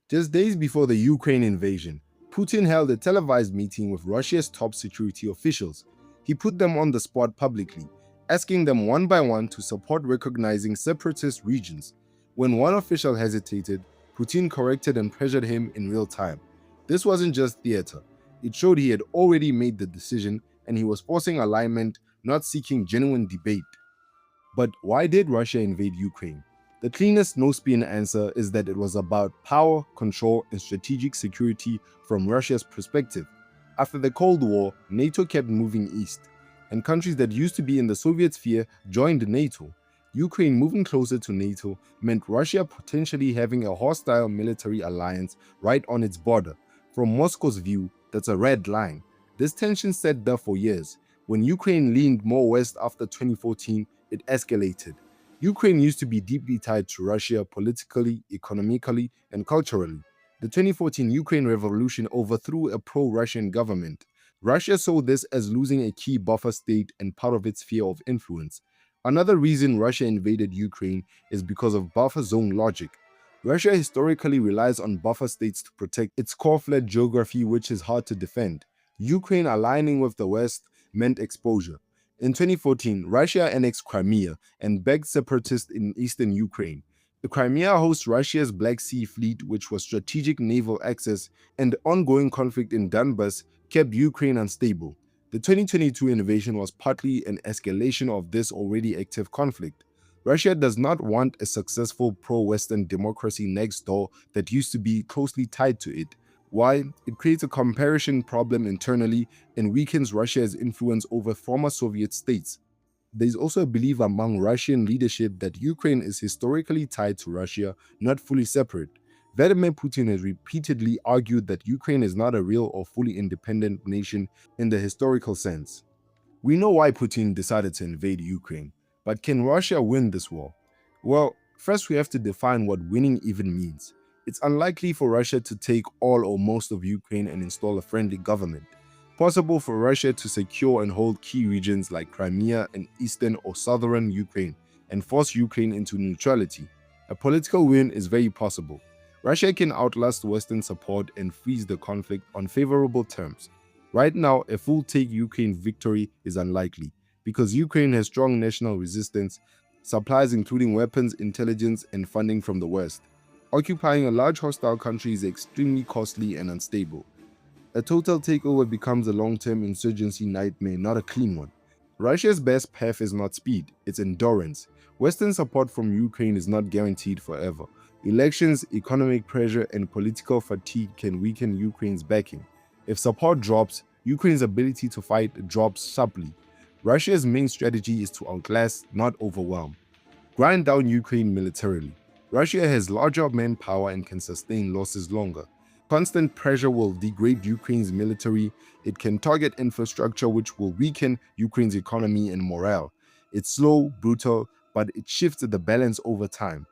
Just days before the Ukraine invasion, Putin held a televised meeting with Russia's top security officials. He put them on the spot publicly, asking them one by one to support recognizing separatist regions. When one official hesitated, Putin corrected and pressured him in real time. This wasn't just theater. It showed he had already made the decision and he was forcing alignment, not seeking genuine debate. But why did Russia invade Ukraine? The cleanest no-spin answer is that it was about power, control, and strategic security from Russia's perspective. After the Cold War, NATO kept moving east, and countries that used to be in the Soviet sphere joined NATO. Ukraine moving closer to NATO meant Russia potentially having a hostile military alliance right on its border. From Moscow's view, that's a red line. This tension sat there for years. When Ukraine leaned more west after 2014, it escalated. Ukraine used to be deeply tied to Russia politically, economically, and culturally. The 2014 Ukraine revolution overthrew a pro-Russian government. Russia saw this as losing a key buffer state and part of its sphere of influence. Another reason Russia invaded Ukraine is because of buffer zone logic. Russia historically relies on buffer states to protect its core-flat geography, which is hard to defend. Ukraine aligning with the West meant exposure. In 2014, Russia annexed Crimea and backed separatists in eastern Ukraine. The Crimea hosts Russia's Black Sea Fleet, which was strategic naval access, and the ongoing conflict in Donbas kept Ukraine unstable. The 2022 invasion was partly an escalation of this already active conflict. Russia does not want a successful pro-Western democracy next door that used to be closely tied to it. Why? It creates a comparison problem internally and weakens Russia's influence over former Soviet states. There is also a belief among Russian leadership that Ukraine is historically tied to Russia, not fully separate. Vladimir Putin has repeatedly argued that Ukraine is not a real or fully independent nation in the historical sense. We know why Putin decided to invade Ukraine, but can Russia win this war? Well, first we have to define what winning even means. It's unlikely for Russia to take all or most of Ukraine and install a friendly government. Possible for Russia to secure and hold key regions like Crimea and eastern or southern Ukraine and force Ukraine into neutrality. A political win is very possible. Russia can outlast Western support and freeze the conflict on favorable terms. Right now, a full take Ukraine victory is unlikely because Ukraine has strong national resistance, supplies including weapons, intelligence, and funding from the West. Occupying a large hostile country is extremely costly and unstable. A total takeover becomes a long-term insurgency nightmare, not a clean one. Russia's best path is not speed, it's endurance. Western support from Ukraine is not guaranteed forever. Elections, economic pressure, and political fatigue can weaken Ukraine's backing. If support drops, Ukraine's ability to fight drops sharply. Russia's main strategy is to outlast, not overwhelm. Grind down Ukraine militarily. Russia has larger manpower and can sustain losses longer. Constant pressure will degrade Ukraine's military. It can target infrastructure, which will weaken Ukraine's economy and morale. It's slow, brutal, but it shifts the balance over time.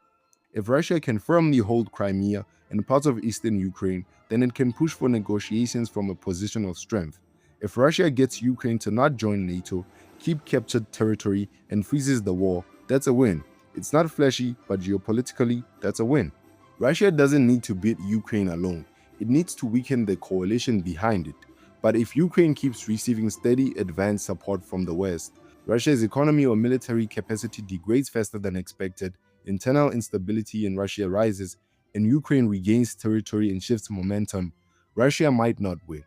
If Russia can firmly hold Crimea and parts of eastern Ukraine, then it can push for negotiations from a position of strength. If Russia gets Ukraine to not join NATO, keep captured territory, and freezes the war, that's a win. It's not flashy, but geopolitically, that's a win. Russia doesn't need to beat Ukraine alone. It needs to weaken the coalition behind it. But if Ukraine keeps receiving steady advanced support from the West, Russia's economy or military capacity degrades faster than expected, internal instability in Russia rises, and Ukraine regains territory and shifts momentum, Russia might not win.